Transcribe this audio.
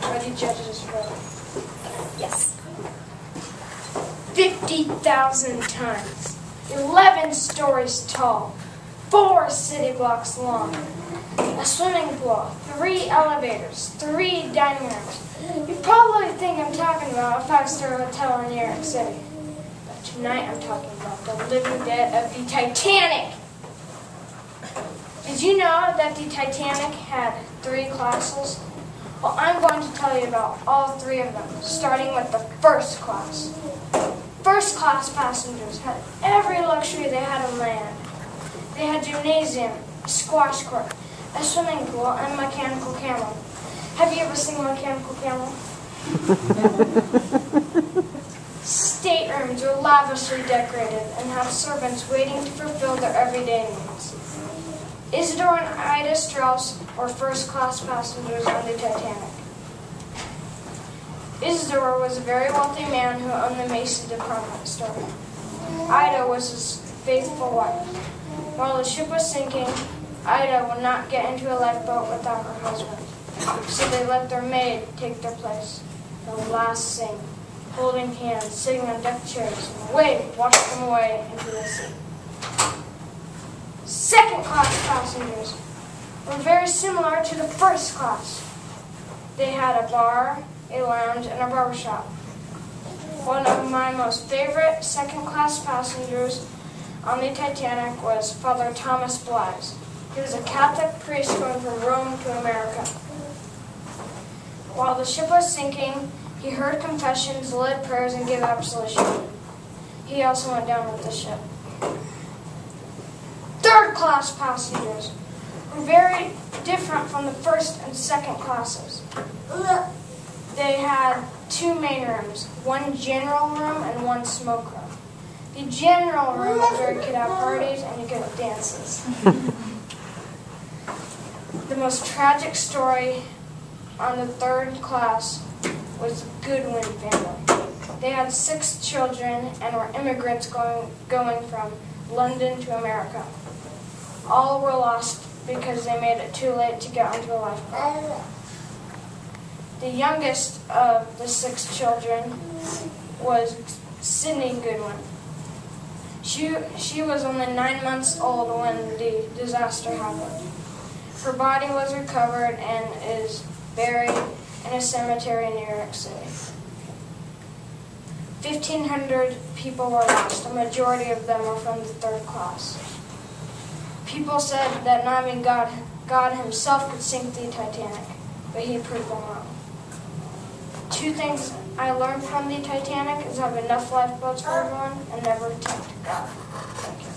Are the judges ready? Yes. 50,000 tons, 11 stories tall, 4 city blocks long, a swimming pool, 3 elevators, 3 dining rooms. You probably think I'm talking about a 5-star hotel in New York City. But tonight I'm talking about the living dead of the Titanic. Did you know that the Titanic had 3 classes? Well, I'm going to tell you about all 3 of them, starting with the first class. First class passengers had every luxury they had on land. They had gymnasium, a squash court, a swimming pool, and a mechanical camel. Have you ever seen a mechanical camel? Staterooms were lavishly decorated and had servants waiting to fulfill their everyday needs. Isidore and Ida Strauss were first-class passengers on the Titanic. Isidore was a very wealthy man who owned the Macy department store. Ida was his faithful wife. While the ship was sinking, Ida would not get into a lifeboat without her husband, so they let their maid take their place. The last scene, holding hands, sitting on deck chairs, and a wave washed them away into the sea. Second-class passengers were very similar to the first class. They had a bar, a lounge, and a barbershop. One of my most favorite second-class passengers on the Titanic was Father Thomas Blythe. He was a Catholic priest going from Rome to America. While the ship was sinking, he heard confessions, led prayers, and gave absolution. He also went down with the ship. Third-class passengers were very different from the first and second classes. They had 2 main rooms, 1 general room and 1 smoke room. The general room was where you could have parties and you could have dances. The most tragic story on the third class was the Goodwin family. They had 6 children and were immigrants going from London to America. All were lost because they made it too late to get onto a lifeboat. The youngest of the 6 children was Sydney Goodwin. She was only 9 months old when the disaster happened. Her body was recovered and is buried in a cemetery in New York City. 1,500 people were lost. A majority of them were from the third class. People said that not even God himself could sink the Titanic, but he proved them wrong. 2 things I learned from the Titanic is have enough lifeboats for everyone and never tempt God. Thank you.